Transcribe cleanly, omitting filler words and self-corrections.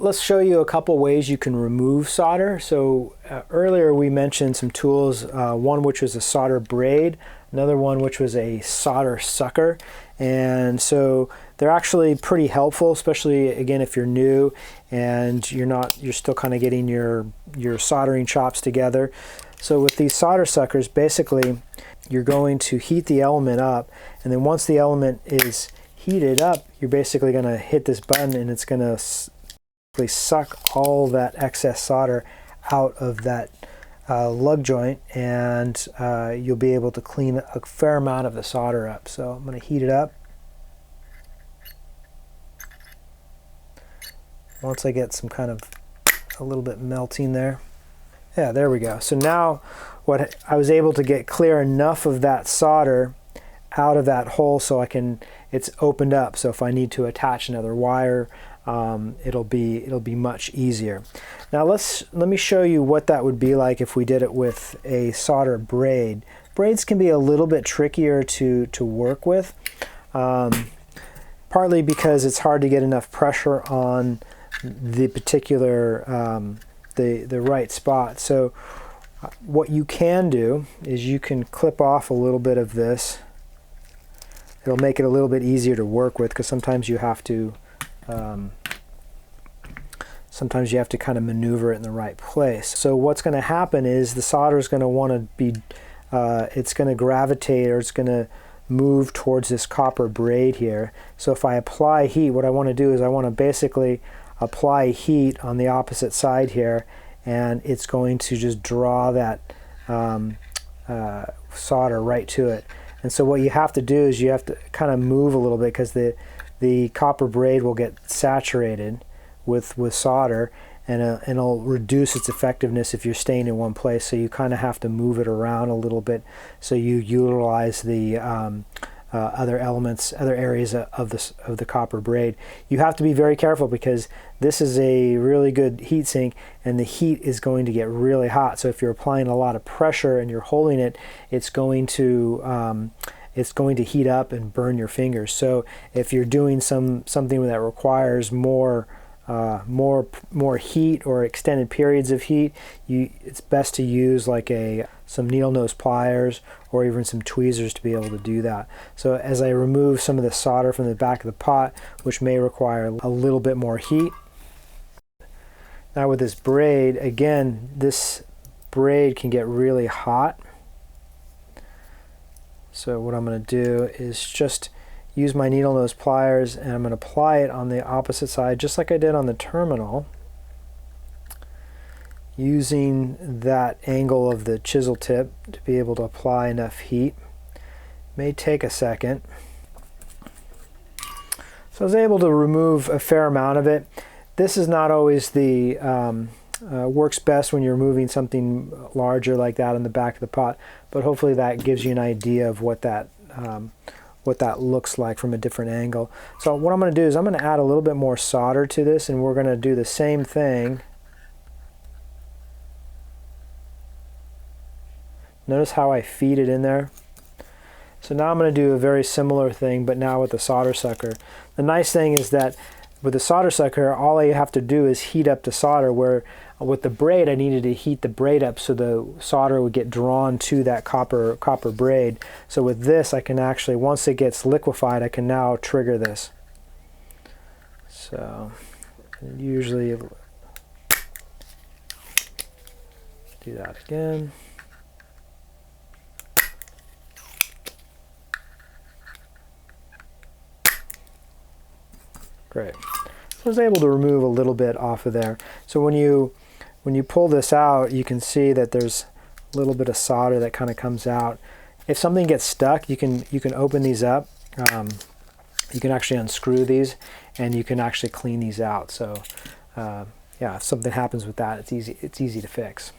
let's show you a couple ways you can remove solder. So earlier we mentioned some tools, one which was a solder braid, another one which was a solder sucker. And so they're actually pretty helpful, especially again if you're new and you're still kind of getting your soldering chops together. So with these solder suckers, basically you're going to heat the element up, and then once the element is heated up, you're basically going to hit this button and it's going to suck all that excess solder out of that lug joint, and you'll be able to clean a fair amount of the solder up. So I'm going to heat it up. Once I get some kind of a little bit melting there. Yeah, there we go. So now what I was able to get clear enough of that solder out of that hole so it's opened up. So if I need to attach another wire, it'll be much easier. Now let me show you what that would be like if we did it with a solder braid. Braids can be a little bit trickier to work with, partly because it's hard to get enough pressure on the particular the right spot. So what you can do is you can clip off a little bit of this. It'll make it a little bit easier to work with, because sometimes you have to kind of maneuver it in the right place. So what's going to happen is the solder is going to want to be, it's going to gravitate, or it's going to move towards this copper braid here. So if I apply heat, what I want to do is I want to basically apply heat on the opposite side here, and it's going to just draw that solder right to it. And so what you have to do is you have to kind of move a little bit, because the copper braid will get saturated with solder, and it'll reduce its effectiveness if you're staying in one place. So you kind of have to move it around a little bit so you utilize the other elements, other areas of the copper braid. You have to be very careful, because this is a really good heat sink, and the heat is going to get really hot. So if you're applying a lot of pressure and you're holding it, it's going to heat up and burn your fingers. So if you're doing something that requires more heat or extended periods of heat, it's best to use like some needle nose pliers or even some tweezers to be able to do that. So as I remove some of the solder from the back of the pot, which may require a little bit more heat. Now with this braid, again, this braid can get really hot. So what I'm going to do is just use my needle nose pliers, and I'm going to apply it on the opposite side, just like I did on the terminal, using that angle of the chisel tip to be able to apply enough heat. May take a second. So I was able to remove a fair amount of it. This is not always the works best when you're removing something larger like that in the back of the pot, but hopefully that gives you an idea of what that looks like from a different angle. So what I'm going to do is I'm going to add a little bit more solder to this, and we're going to do the same thing. Notice how I feed it in there. So now I'm going to do a very similar thing, but now with the solder sucker. The nice thing is that with the solder sucker, all I have to do is heat up the solder, where with the braid I needed to heat the braid up so the solder would get drawn to that copper braid. So with this, I can actually, once it gets liquefied, I can now trigger this. So usually do that again. Great. So I was able to remove a little bit off of there. So when you pull this out, you can see that there's a little bit of solder that kind of comes out. If something gets stuck, you can open these up. You can actually unscrew these, and you can actually clean these out. So yeah, if something happens with that, it's easy to fix.